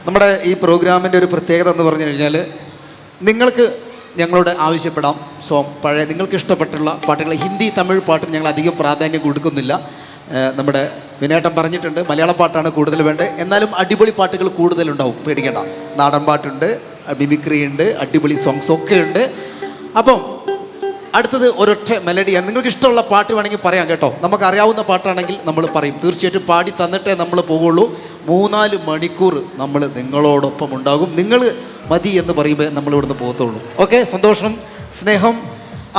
നമ്മുടെ ഈ പ്രോഗ്രാമിൻ്റെ ഒരു പ്രത്യേകത എന്ന് പറഞ്ഞു കഴിഞ്ഞാൽ നിങ്ങൾക്ക് ഞങ്ങളോട് ആവശ്യപ്പെടാം പഴയ നിങ്ങൾക്ക് ഇഷ്ടപ്പെട്ടുള്ള പാട്ടുകൾ. ഹിന്ദി തമിഴ് പാട്ടിന് ഞങ്ങൾ അധികം പ്രാധാന്യം കൊടുക്കുന്നില്ല. നമ്മുടെ വിനേട്ടൻ പറഞ്ഞിട്ടുണ്ട് മലയാള പാട്ടാണ് കൂടുതൽ വേണ്ടത്. എന്നാലും അടിപൊളി പാട്ടുകൾ കൂടുതലുണ്ടാവും, പേടിക്കേണ്ട. നാടൻ പാട്ടുണ്ട്, മിമിക്രി ഉണ്ട്, അടിപൊളി സോങ്സ് ഒക്കെ ഉണ്ട്. അപ്പം അടുത്തത് ഒരൊറ്റ മെലഡിയാണ്. നിങ്ങൾക്ക് ഇഷ്ടമുള്ള പാട്ട് വേണമെങ്കിൽ പറയാം കേട്ടോ. നമുക്കറിയാവുന്ന പാട്ടാണെങ്കിൽ നമ്മൾ പറയും. തീർച്ചയായിട്ടും പാടി തന്നിട്ടേ നമ്മൾ പോവുള്ളൂ. 3-4 മണിക്കൂർ നമ്മൾ നിങ്ങളോടൊപ്പം ഉണ്ടാകും. നിങ്ങൾ മതി എന്ന് പറയുമ്പോൾ നമ്മൾ ഇവിടുന്ന് പോകത്തുള്ളൂ. ഓക്കെ, സന്തോഷം, സ്നേഹം.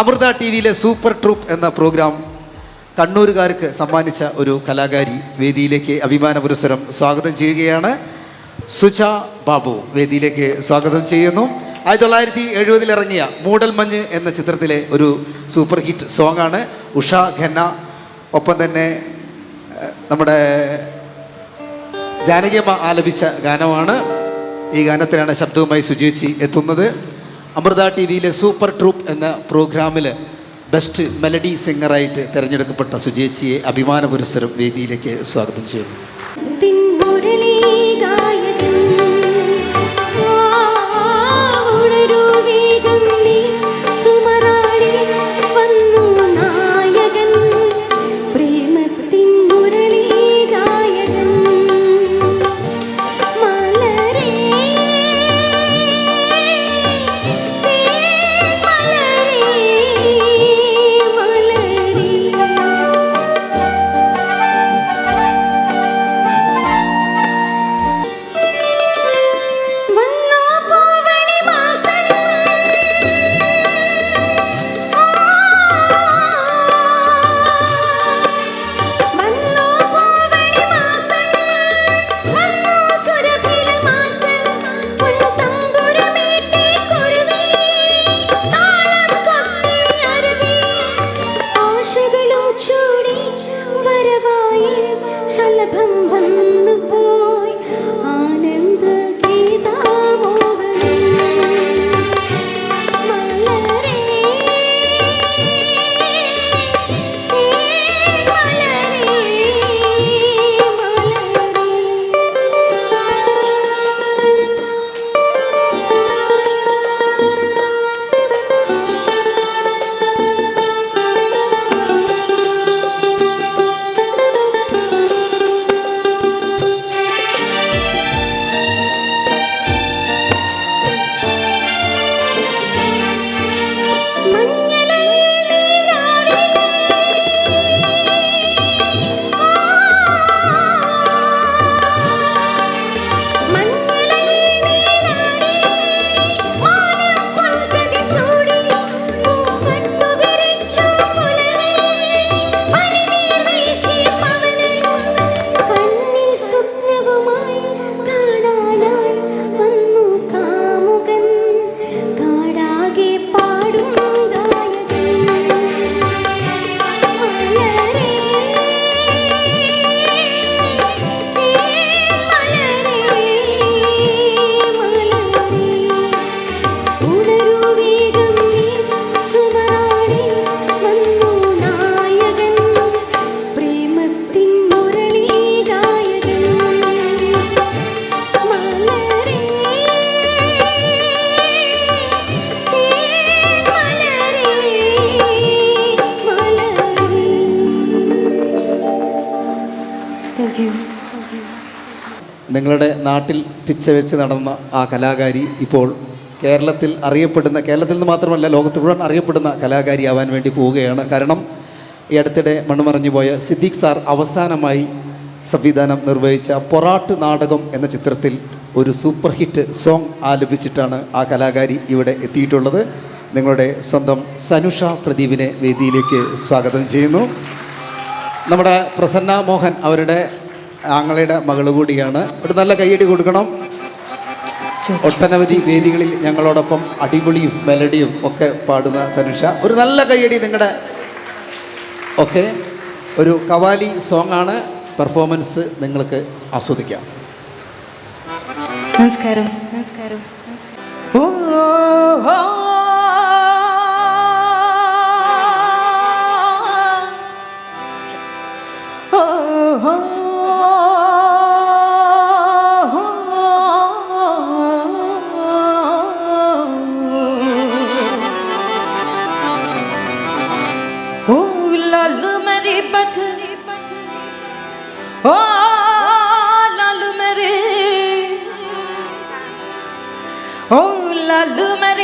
അമൃത ടി വിയിലെ സൂപ്പർ ട്രൂപ്പ് എന്ന പ്രോഗ്രാം കണ്ണൂരുകാർക്ക് സമ്മാനിച്ച ഒരു കലാകാരി വേദിയിലേക്ക് അഭിമാന പുരസ്സരം സ്വാഗതം ചെയ്യുകയാണ്. സുജ ബാബു വേദിയിലേക്ക് സ്വാഗതം ചെയ്യുന്നു. 1970 ഇറങ്ങിയ മൂടൽമഞ്ഞ് എന്ന ചിത്രത്തിലെ ഒരു സൂപ്പർ ഹിറ്റ് സോങ്ങാണ്. ഉഷ ഖന്ന, ഒപ്പം തന്നെ നമ്മുടെ ജാനകിയമ്മ ആലപിച്ച ഗാനമാണ്. ഈ ഗാനത്തിലാണ് ശബ്ദവുമായി സുജേച്ചി എത്തുന്നത്. അമൃത ടി വിയിലെ സൂപ്പർ ട്രൂപ്പ് എന്ന പ്രോഗ്രാമിൽ ബെസ്റ്റ് മെലഡി സിംഗറായിട്ട് തിരഞ്ഞെടുക്കപ്പെട്ട സുജേച്ചിയെ അഭിമാന പുരസ്സരം വേദിയിലേക്ക് സ്വാഗതം ചെയ്യുന്നു. നിങ്ങളുടെ നാട്ടിൽ പിച്ച വെച്ച് നടന്ന ആ കലാകാരി ഇപ്പോൾ കേരളത്തിൽ നിന്ന് മാത്രമല്ല ലോകത്ത് മുഴുവൻ അറിയപ്പെടുന്ന കലാകാരിയാവാൻ വേണ്ടി പോവുകയാണ്. കാരണം ഈ അടുത്തിടെ മൺമറഞ്ഞു പോയ സിദ്ദീഖ് സാർ അവസാനമായി സംവിധാനം നിർവഹിച്ച പൊറാട്ട് നാടകം എന്ന ചിത്രത്തിൽ ഒരു സൂപ്പർ ഹിറ്റ് സോങ് ആലപിച്ചിട്ടാണ് ആ കലാകാരി ഇവിടെ എത്തിയിട്ടുള്ളത്. നിങ്ങളുടെ സ്വന്തം സനുഷ പ്രദീപിനെ വേദിയിലേക്ക് സ്വാഗതം ചെയ്യുന്നു. നമ്മുടെ പ്രസന്ന മോഹൻ അവരുടെ ആങ്ങളുടെ മകൾ കൂടിയാണ്. ഒരു നല്ല കയ്യടി കൊടുക്കണം. ഒട്ടനവധി വേദികളിൽ ഞങ്ങളോടൊപ്പം അടിപൊളിയും മെലഡിയും ഒക്കെ പാടുന്ന സനുഷ, ഒരു നല്ല കയ്യടി നിങ്ങളുടെ. ഓക്കെ, ഒരു കവാലി സോങ്ങാണ്. പെർഫോമൻസ് നിങ്ങൾക്ക് ആസ്വദിക്കാം. നമസ്കാരം.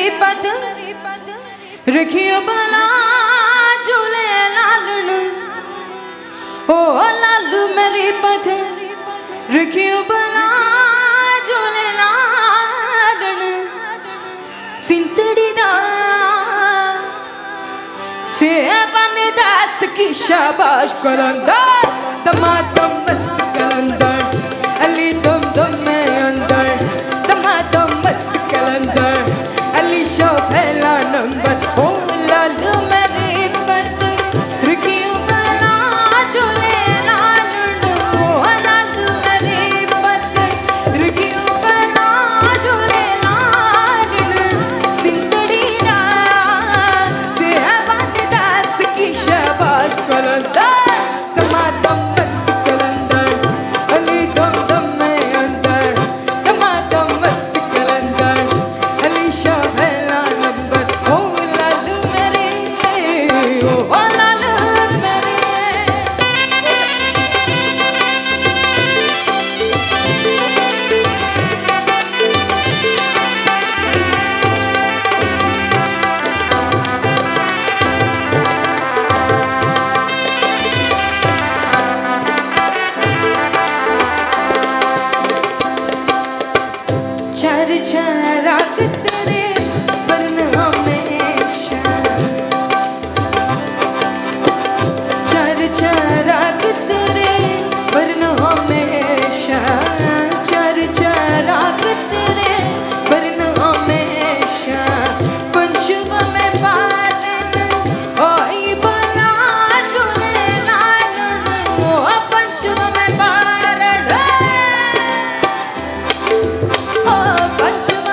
मेरी पत रखियो भला झूले लालन ओ लालू मेरी पत रखियो भला झूले लालन सिंतड़ी दा से बन दास की शाबाश कलंदर दमादम मस्त कलंदर अली दम दम में अंदर दमादम मस्त कलंदर अली शो पहला नंबर ओ लालू मेरी पत रखियो भला झूले लालन ओ लालू मेरी पत रखियो भला झूले लालन सिंदड़ी दा से बन दास की शाबाश कलंदर दमादम मस्त कलंदर अली दम दम में अंदर दमादम मस्त कलंदर अली शाह पहला नंबर ओ लालू मेरे ओ लालू मेरे चार चाराक तेरे बरन हमेशा चार चाराक तेरे बरन हमेशा चार चाराक तेरे बरन हमेशा पंचम में पालन ओई बना झूले लालन ओ पंचम में पालन ओ पंचम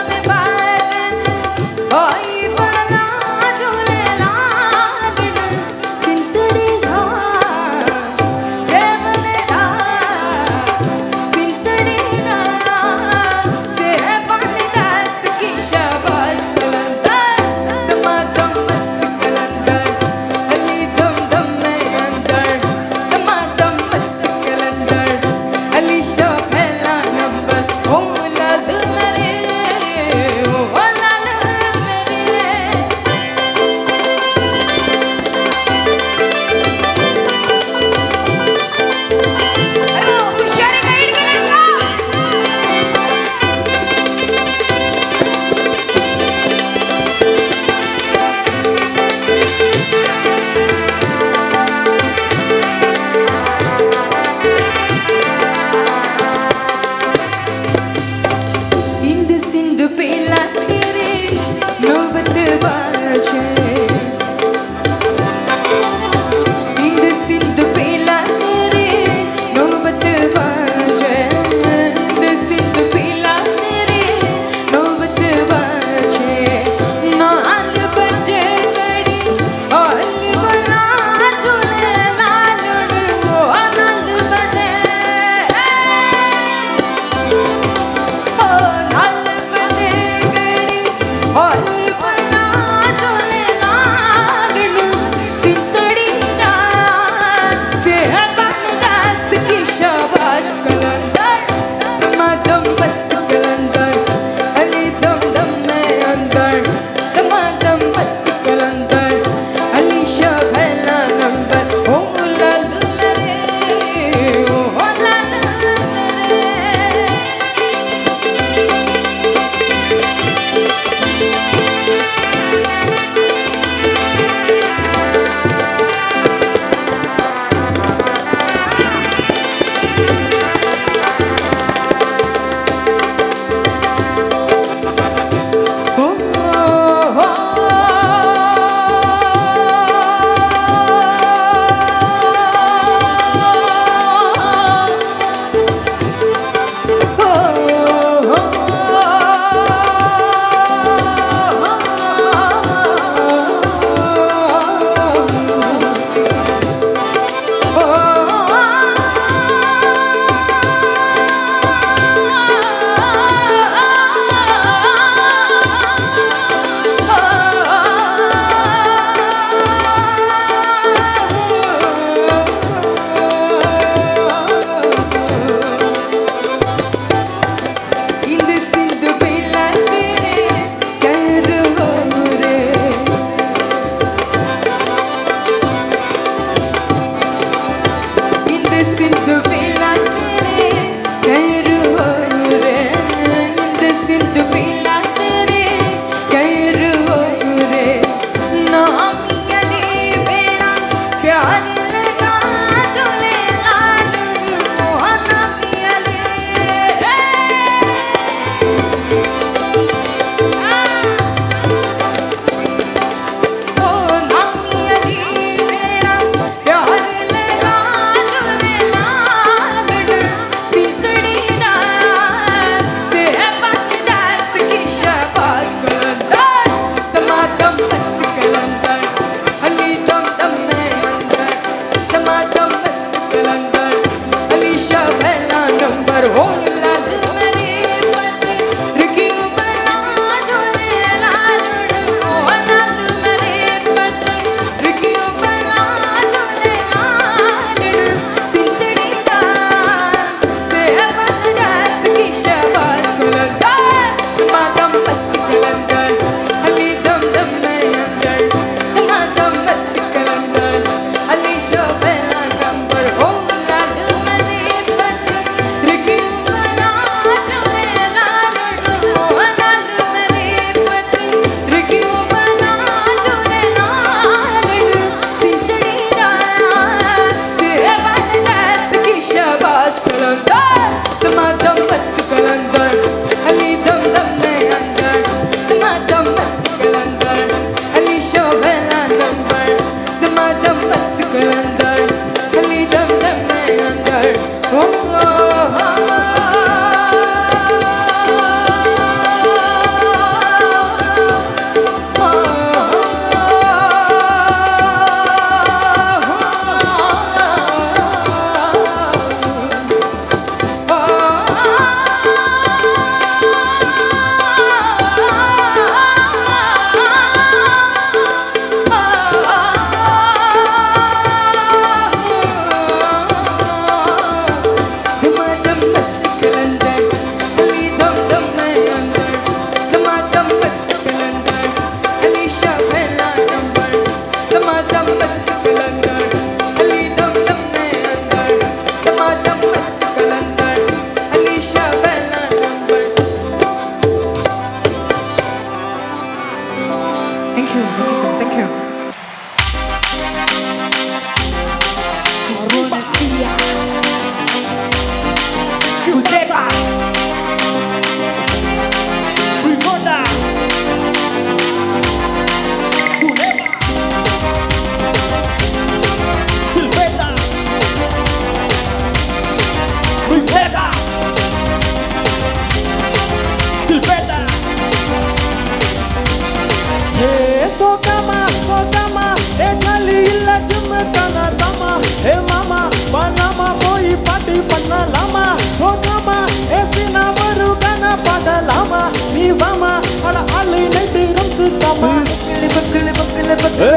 பண்ணலாமா போய் பாட்டி பண்ணலாமா போகாமா ஏசினா ஒரு கன பாடலாமா நீ வாமா அட ஆளு நைட்டு ரம்சுதாமா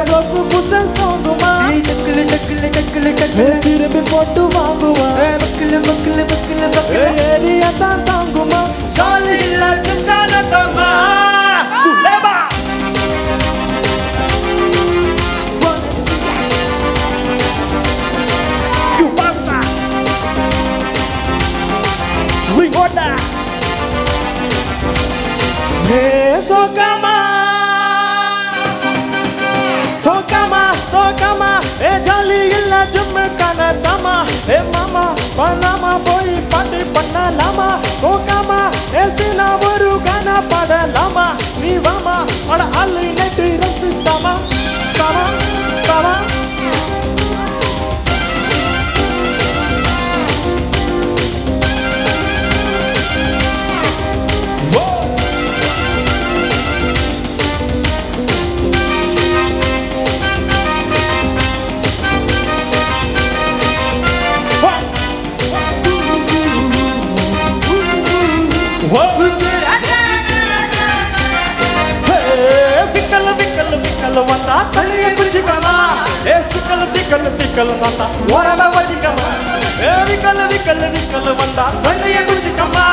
பக்கு புசன் சோங்குமா திரும்பி போட்டு வாங்குமா ஏரியா தான் தாங்குமா சாலி இல்ல சிங்கான தம்மா லேபா you pasa Ringoda sokama jolly illa jumma kana dama mama panama boy party pannalama sokama esina oru gana padalama nee vama ala alli nettu rasitama tama வந்தா தள்ளிய குச்சிக்கமா சிக்கல் வந்தா ஓரமா வச்சிக்கமா விக்கல் வந்தா தள்ளிய குச்சிக்கமா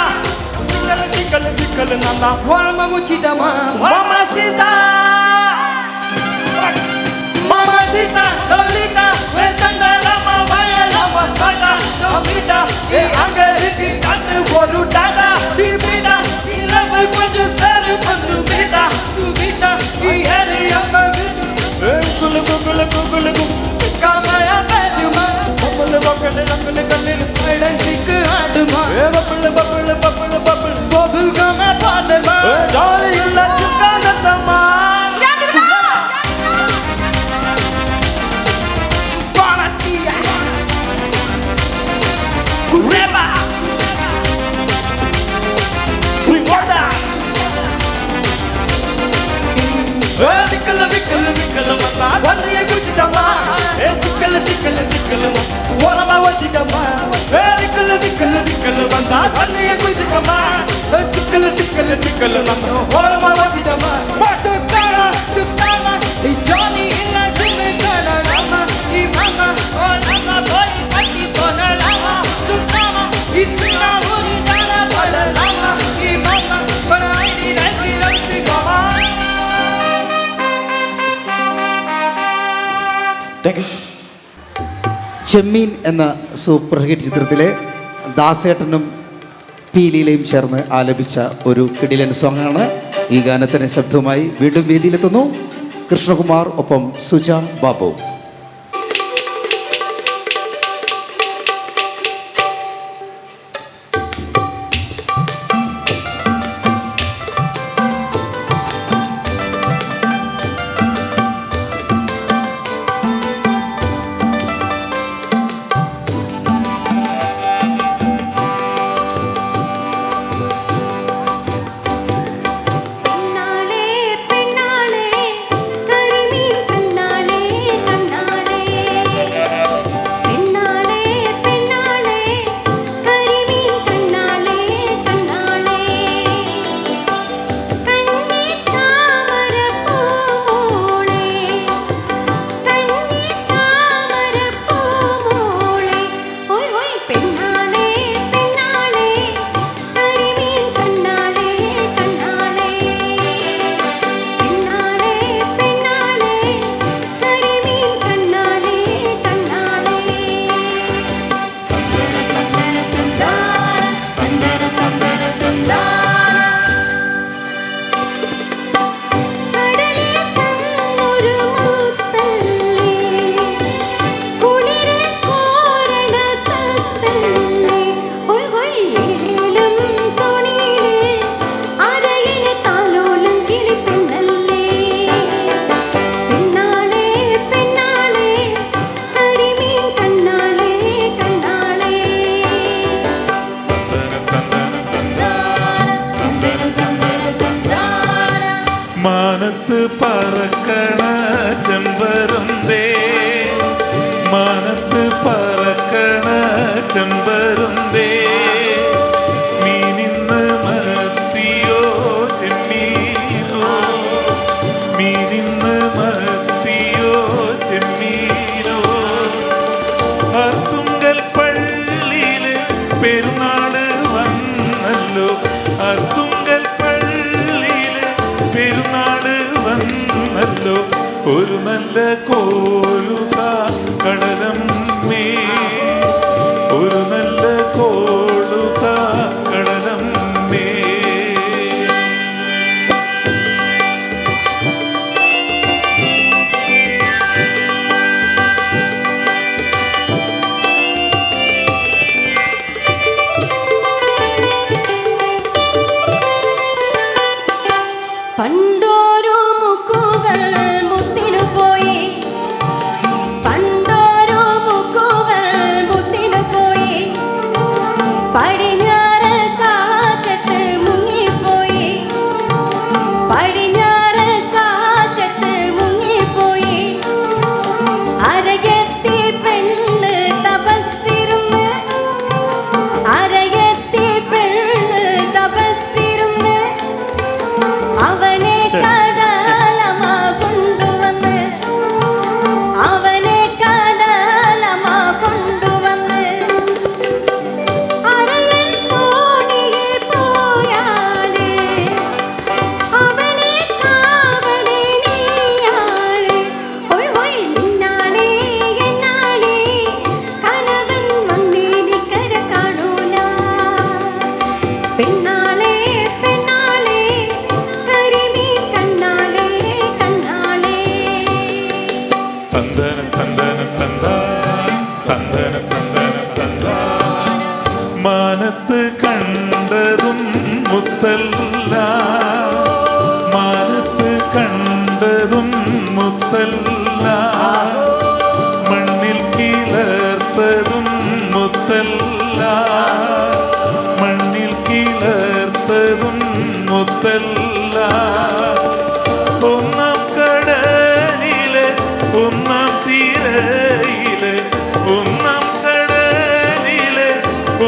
சிக்கல் நந்தா ஓரமா குச்சிட்டமா mamacita lolita வெசந்தலமா வயலமா ஸ்கட்டா நோமிட்டா அங்கருக்கு கட்டு ஒரு டாடா டிபிடா இலவு கொஞ்சம் சரு பண்ணு மீட்டா துபிட்டா ஏரியா குலு சிக்காமயா பேதுமா பப்பல ஐடென்டிக்கு ஆடுமா பப்பல பபுல் கம பாடுமா ஜாலி இல்ல சுக்கானத்தமா Reba Sriwada Vikala mata Vanniya kuchitama Sikala Orama vachitama Vikala mata Vanniya kuchitama Sikala mata Orama vachitama Sutama Johnny illa jumme kana rama Imama Orama boy pati pona lama Sutama Isina uri jana pada lama Imama Panaidi raisi ramsi gama ചെമ്മീൻ എന്ന super hit ചിത്രത്തിലെ ദാസേട്ടനും പീലിയിലെയും ചേർന്ന് ആലപിച്ച ഒരു കിടിലൻ സോങ്ങാണ്. ഈ ഗാനത്തിന് ശബ്ദവുമായി വീണ്ടും വേദിയിലെത്തുന്നു കൃഷ്ണകുമാർ ഒപ്പം സുജ ബാബു. മാനത്ത് പറക്കണ ചെമ്പരുന്തേ മാനത്ത് പറക്കണ മുത്തല്ല ഒന്നാം കടലിലെ ഒന്നാം തീരയിലെ ഒന്നാം കടലിലെ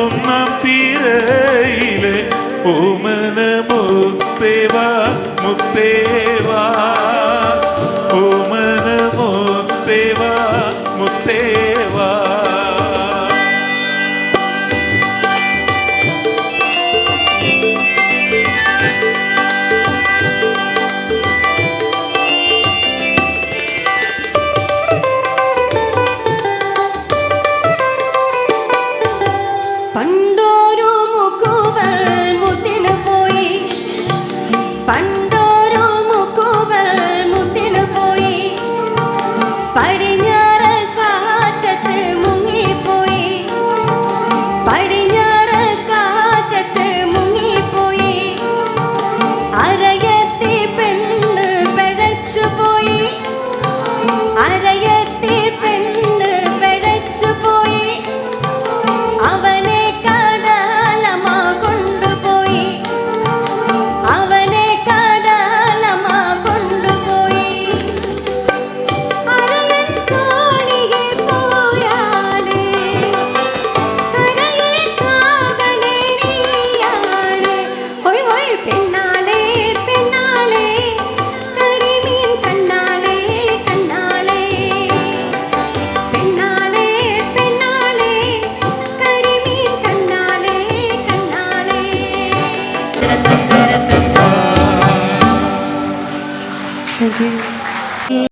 ഒന്നാം തീരയിലെ ഓമ